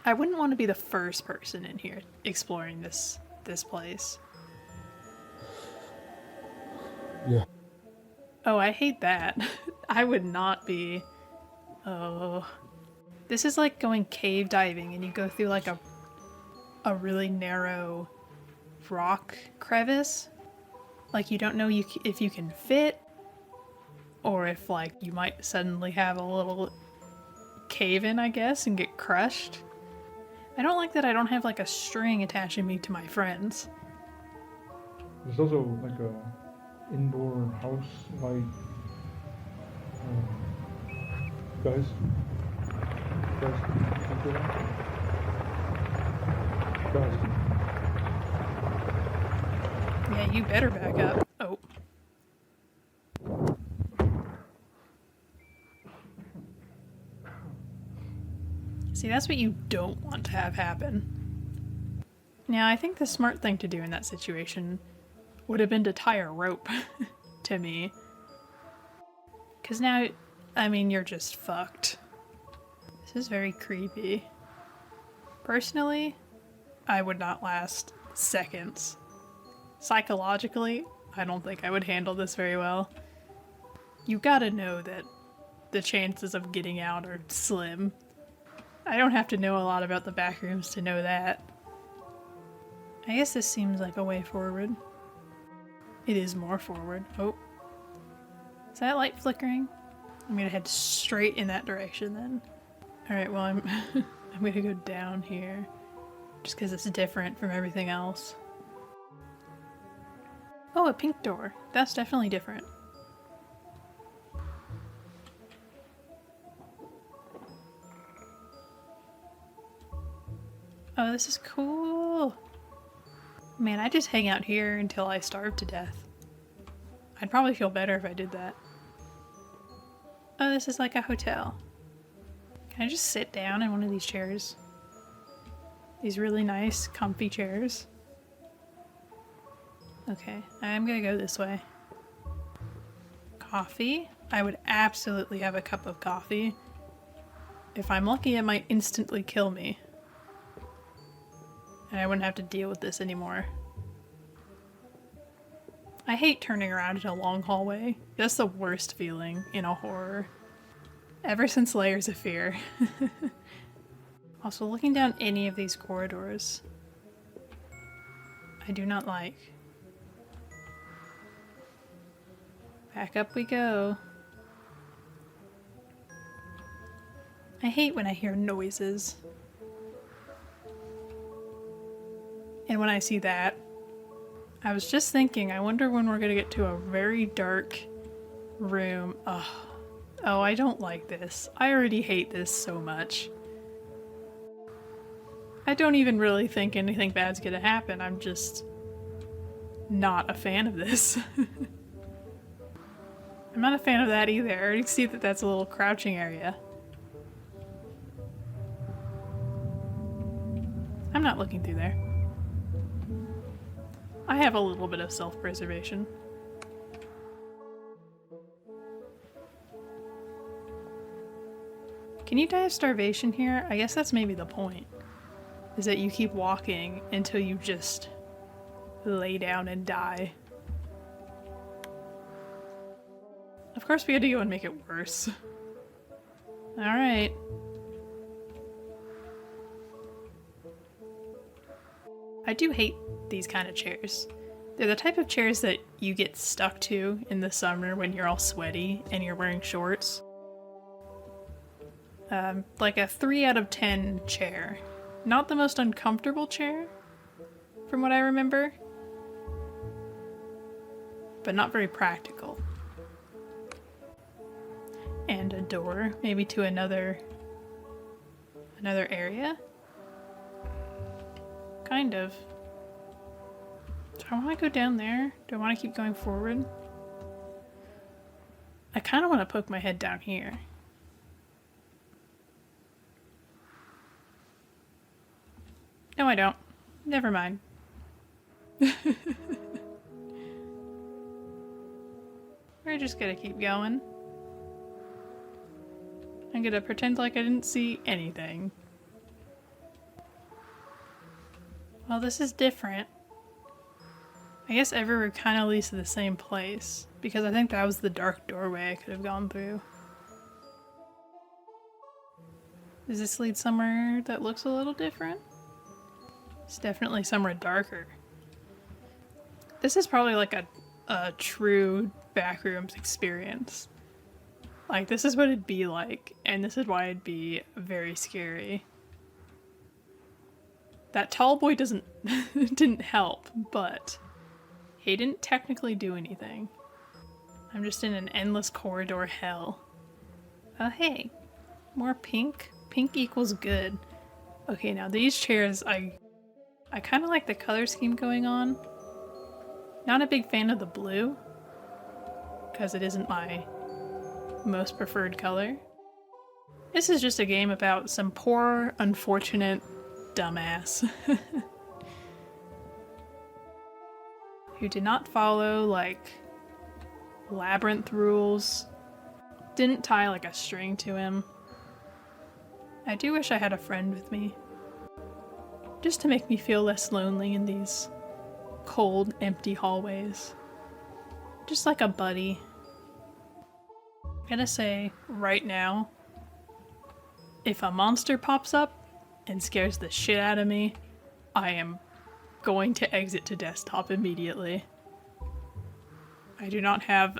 I wouldn't want to be the first person in here exploring this place. Yeah. Oh, I hate that. I would not be. Oh. This is like going cave diving and you go through like a really narrow rock crevice. Like you don't know if you can fit or if like you might suddenly have a little cave in, I guess, and get crushed. I don't like that I don't have like a string attaching me to my friends. There's also like a indoor house like guys. Guys, can you do that? Guys. Yeah, you better back up. Oh. See, that's what you don't want to have happen. Now, I think the smart thing to do in that situation would have been to tie a rope to me. Because now, I mean, you're just fucked. This is very creepy. Personally, I would not last seconds. Psychologically, I don't think I would handle this very well. You gotta know that the chances of getting out are slim. I don't have to know a lot about the backrooms to know that. I guess this seems like a way forward. It is more forward. Oh. Is that light flickering? I'm gonna head straight in that direction then. Alright, well I'm I'm gonna go down here. Just because it's different from everything else. Oh, a pink door. That's definitely different. Oh, this is cool. Man, I just hang out here until I starve to death. I'd probably feel better if I did that. Oh, this is like a hotel. Can I just sit down in one of these chairs? These really nice, comfy chairs. Okay, I'm gonna go this way. Coffee? I would absolutely have a cup of coffee. If I'm lucky, it might instantly kill me. And I wouldn't have to deal with this anymore. I hate turning around in a long hallway. That's the worst feeling in a horror. Ever since Layers of Fear. Also, looking down any of these corridors, I do not like. Back up we go. I hate when I hear noises. And when I see that, I was just thinking, I wonder when we're gonna get to a very dark room. Oh, I don't like this. I already hate this so much. I don't even really think anything bad's gonna happen. I'm just not a fan of this. I'm not a fan of that either. I already see that that's a little crouching area. I'm not looking through there. I have a little bit of self-preservation. Can you die of starvation here? I guess that's maybe the point. Is that you keep walking until you just lay down and die. Of course we had to go and make it worse. Alright. I do hate these kind of chairs. They're the type of chairs that you get stuck to in the summer when you're all sweaty and you're wearing shorts. Like a 3 out of 10 chair. Not the most uncomfortable chair, from what I remember, but not very practical. And a door, maybe to another area? Kind of. Do I want to go down there? Do I want to keep going forward? I kind of want to poke my head down here. No, I don't. Never mind. We're just gonna keep going. I'm gonna pretend like I didn't see anything. Well, this is different. I guess every room kind of leads to the same place, because I think that was the dark doorway I could have gone through. Does this lead somewhere that looks a little different? It's definitely somewhere darker. This is probably like a true Backrooms experience. Like, this is what it'd be like, and this is why it'd be very scary. That tall boy didn't help, but he didn't technically do anything. I'm just in an endless corridor hell. Hey, more pink. Pink equals good. Okay, now these chairs, I kind of like the color scheme going on. Not a big fan of the blue, because it isn't my most preferred color. This is just a game about some poor, unfortunate dumbass who did not follow, like, labyrinth rules, didn't tie, like, a string to him. I do wish I had a friend with me, just to make me feel less lonely in these cold, empty hallways. Just like a buddy. I'm gonna say, right now, if a monster pops up and scares the shit out of me, I am going to exit to desktop immediately. I do not have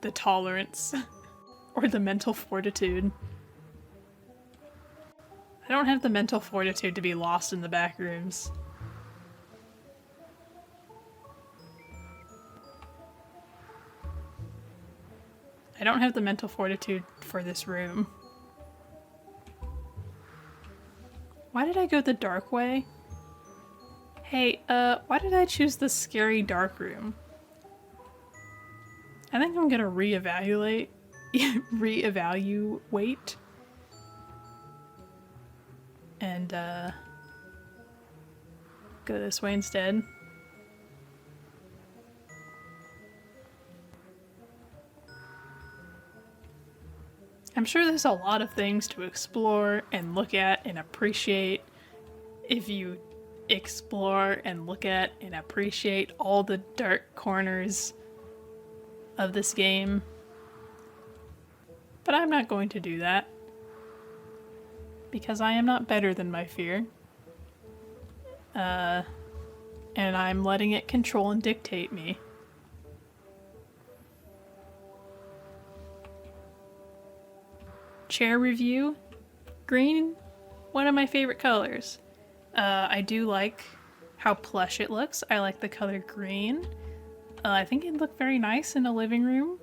the tolerance or the mental fortitude. I don't have the mental fortitude to be lost in the back rooms. I don't have the mental fortitude for this room. Why did I go the dark way? Hey, why did I choose the scary dark room? I think I'm gonna reevaluate. And, go this way instead. I'm sure there's a lot of things to explore and look at and appreciate if you explore and look at and appreciate all the dark corners of this game. But I'm not going to do that, because I am not better than my fear. And I'm letting it control and dictate me. Chair review. Green, one of my favorite colors. I do like how plush it looks. I like the color green. I think it'd look very nice in a living room.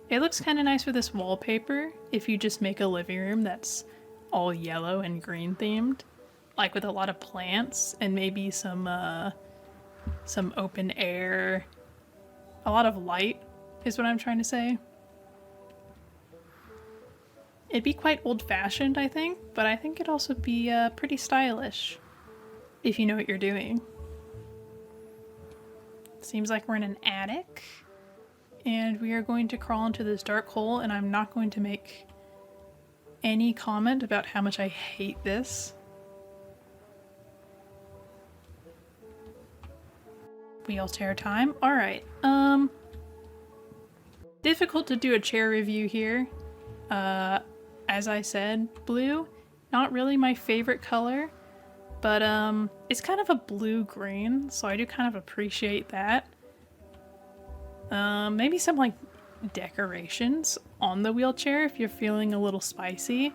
It looks kind of nice with this wallpaper if you just make a living room that's all yellow and green themed. Like with a lot of plants and maybe some open air. A lot of light is what I'm trying to say. It'd be quite old-fashioned, I think, but I think it'd also be pretty stylish if you know what you're doing. Seems like we're in an attic, and we are going to crawl into this dark hole, and I'm not going to make any comment about how much I hate this. Wheelchair time. Alright, difficult to do a chair review here. As I said, blue, not really my favorite color, but it's kind of a blue-green, so I do kind of appreciate that. Maybe some like decorations on the wheelchair if you're feeling a little spicy.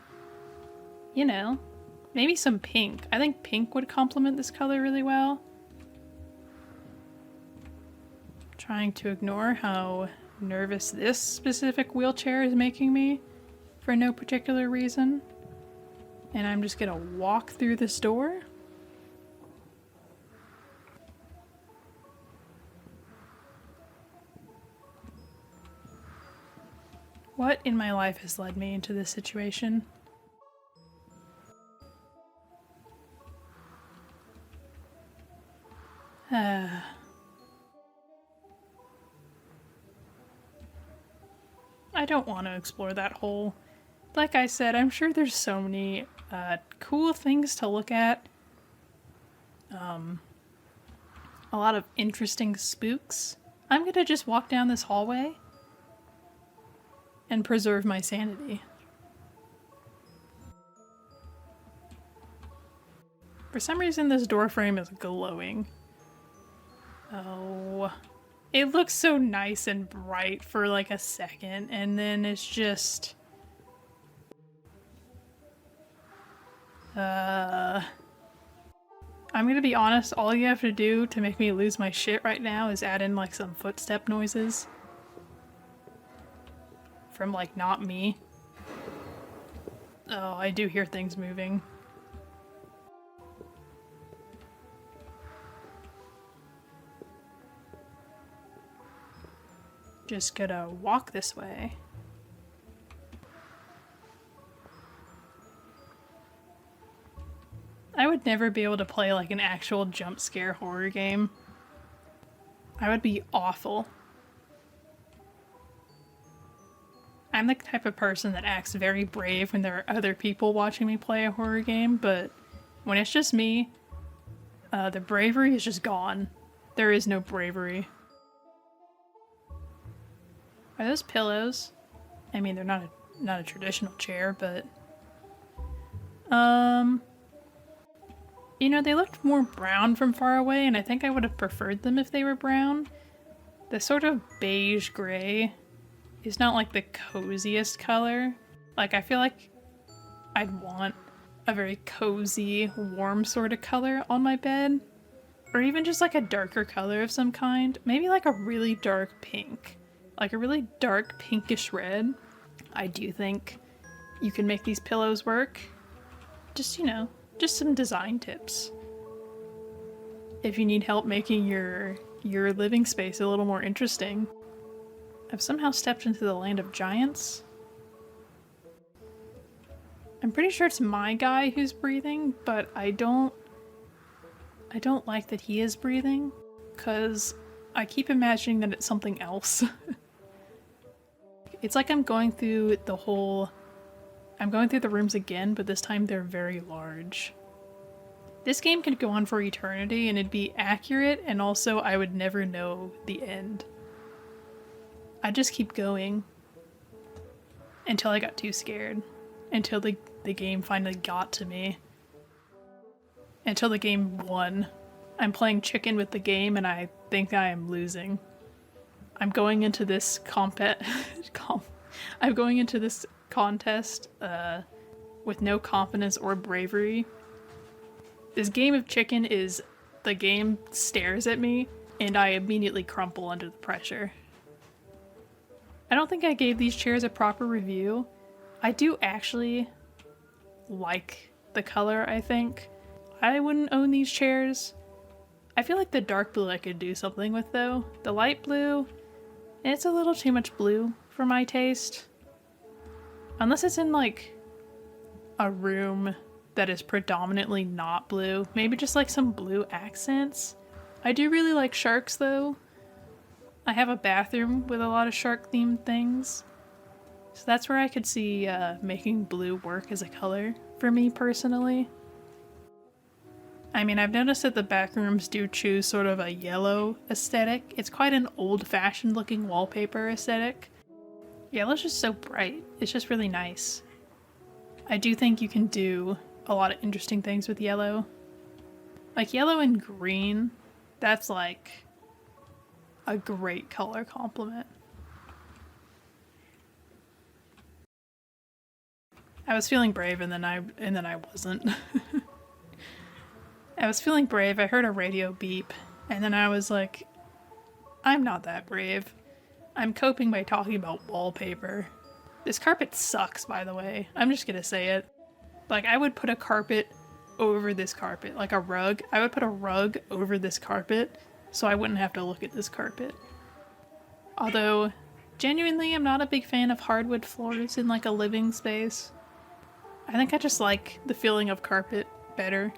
You know, maybe some pink. I think pink would complement this color really well. Trying to ignore how nervous this specific wheelchair is making me for no particular reason. And I'm just gonna walk through this door. What in my life has led me into this situation? I don't want to explore that hole. Like I said, I'm sure there's so many cool things to look at. a lot of interesting spooks. I'm gonna just walk down this hallway and preserve my sanity. For some reason, this door frame is glowing. Oh, it looks so nice and bright for like a second, and then it's just... I'm gonna be honest, all you have to do to make me lose my shit right now is add in like some footstep noises. From like not me. Oh, I do hear things moving. Just gonna walk this way. I would never be able to play like an actual jump scare horror game. I would be awful. I'm the type of person that acts very brave when there are other people watching me play a horror game, but when it's just me, the bravery is just gone. There is no bravery. Are those pillows? I mean, they're not a traditional chair, but... You know, they looked more brown from far away, and I think I would have preferred them if they were brown. The sort of beige gray is not like the coziest color. Like, I feel like I'd want a very cozy, warm sort of color on my bed. Or even just like a darker color of some kind. Maybe like a really dark pink. Like a really dark pinkish red. I do think you can make these pillows work. Just, you know, just some design tips. If you need help making your living space a little more interesting. I've somehow stepped into the land of giants. I'm pretty sure it's my guy who's breathing, but I don't like that he is breathing, because I keep imagining that it's something else. It's like I'm going through the rooms again, but this time they're very large. This game could go on for eternity and it'd be accurate, and also I would never know the end. I'd just keep going until I got too scared. Until the game finally got to me. Until the game won. I'm playing chicken with the game and I think I am losing. I'm going into this I'm going into this contest with no confidence or bravery. This game of chicken is, the game stares at me and I immediately crumple under the pressure. I don't think I gave these chairs a proper review. I do actually like the color, I think. I wouldn't own these chairs. I feel like the dark blue I could do something with though. The light blue, it's a little too much blue for my taste. Unless it's in like a room that is predominantly not blue. Maybe just like some blue accents. I do really like sharks though. I have a bathroom with a lot of shark themed things. So that's where I could see making blue work as a color for me personally. I mean, I've noticed that the Backrooms do choose sort of a yellow aesthetic. It's quite an old-fashioned looking wallpaper aesthetic. Yellow's just so bright. It's just really nice. I do think you can do a lot of interesting things with yellow. Like yellow and green, that's like a great color complement. I was feeling brave and then I wasn't. I was feeling brave, I heard a radio beep, and then I was like, I'm not that brave. I'm coping by talking about wallpaper. This carpet sucks, by the way. I'm just gonna say it. Like, I would put a carpet over this carpet, like a rug. I would put a rug over this carpet so I wouldn't have to look at this carpet. Although, genuinely, I'm not a big fan of hardwood floors in like a living space. I think I just like the feeling of carpet better.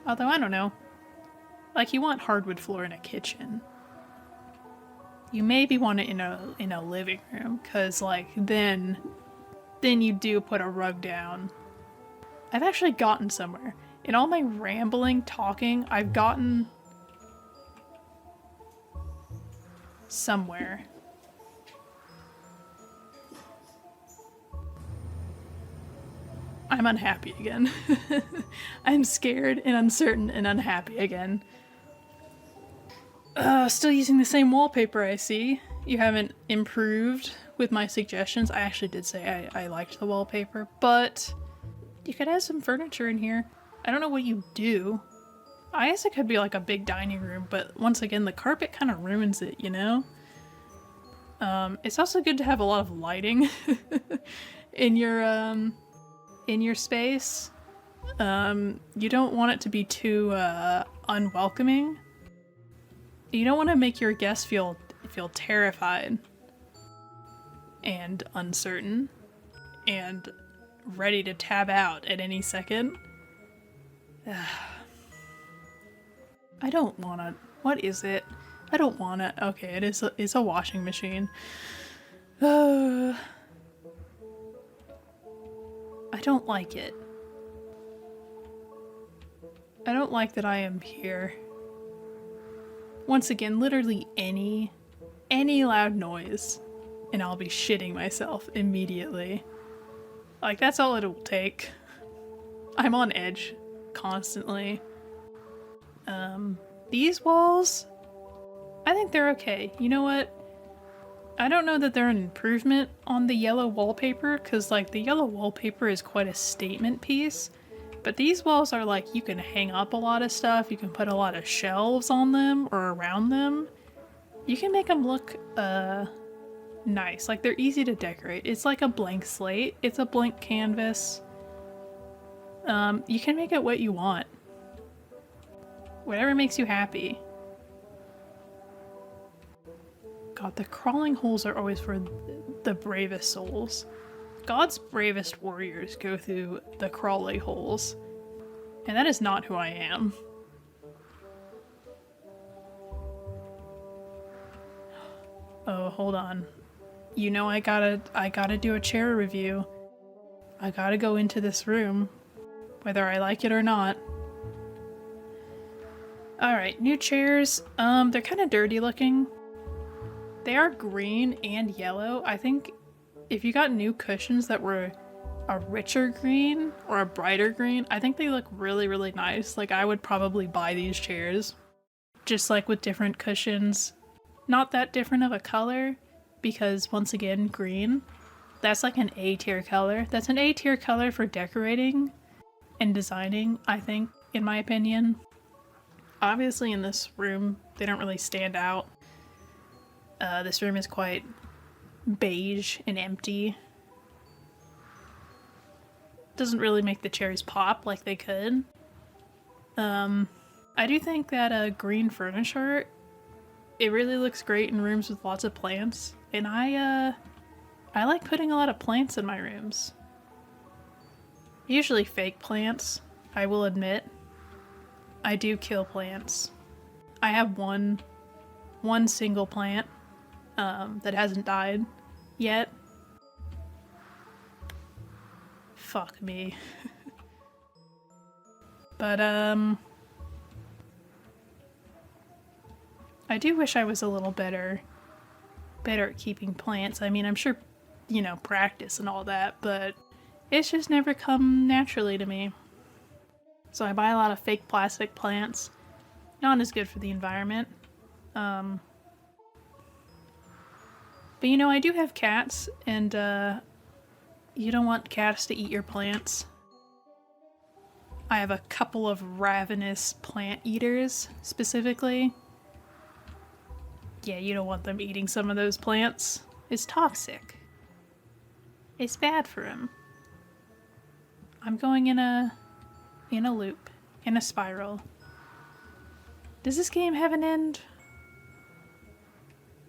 Although, I don't know. Like, you want hardwood floor in a kitchen. You maybe want it in a living room, cause like then you do put a rug down. I've actually gotten somewhere. In all my rambling talking, I've gotten somewhere. I'm unhappy again. I'm scared and uncertain and unhappy again. Still using the same wallpaper, I see. You haven't improved with my suggestions. I actually did say I liked the wallpaper, but you could add some furniture in here. I don't know what you do. I guess it could be like a big dining room, but once again, the carpet kind of ruins it, you know? It's also good to have a lot of lighting in your space. You don't want it to be too unwelcoming. You don't want to make your guests feel terrified and uncertain and ready to tab out at any second. I don't want to. What is it? I don't want it. Okay, it's a washing machine. I don't like it. I don't like that I am here. Once again, literally any loud noise, and I'll be shitting myself immediately. Like, that's all it will take. I'm on edge constantly. These walls, I think they're okay. You know what? I don't know that they're an improvement on the yellow wallpaper, because like the yellow wallpaper is quite a statement piece, but these walls are like, you can hang up a lot of stuff, you can put a lot of shelves on them or around them. You can make them look nice, like they're easy to decorate. It's like a blank slate, it's a blank canvas. You can make it what you want. Whatever makes you happy. God, the crawling holes are always for the bravest souls. God's bravest warriors go through the crawly holes. And that is not who I am. Oh, hold on. You know I gotta do a chair review. I gotta go into this room, whether I like it or not. Alright, new chairs. They're kind of dirty looking. They are green and yellow. I think if you got new cushions that were a richer green or a brighter green, I think they look really, really nice. Like, I would probably buy these chairs. Just like with different cushions. Not that different of a color, because once again, green. That's like an A tier color. That's an A tier color for decorating and designing, I think, in my opinion. Obviously in this room, they don't really stand out. This room is quite beige and empty. Doesn't really make the chairs pop like they could. I do think that green furniture, it really looks great in rooms with lots of plants. And I like putting a lot of plants in my rooms. Usually fake plants, I will admit. I do kill plants. I have one single plant that hasn't died yet. Fuck me. But I do wish I was a little better at keeping plants. I mean, I'm sure, you know, practice and all that, but it's just never come naturally to me. So I buy a lot of fake plastic plants. Not as good for the environment. But you know, I do have cats, and you don't want cats to eat your plants. I have a couple of ravenous plant eaters, specifically. Yeah, you don't want them eating some of those plants. It's toxic. It's bad for them. I'm going in a loop, in a spiral. Does this game have an end?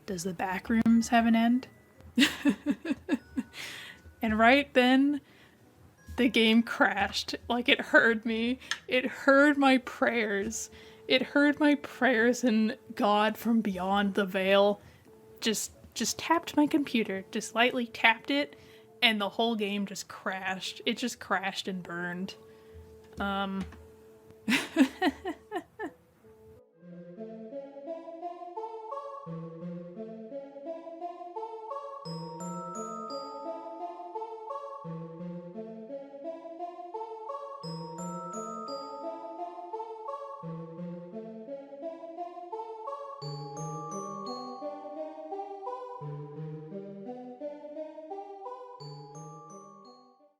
Does the Backrooms have an end? And right then, the game crashed. Like, it heard me. It heard my prayers. It heard my prayers, and God from beyond the veil just tapped my computer. Just lightly tapped it, and the whole game just crashed. It just crashed and burned.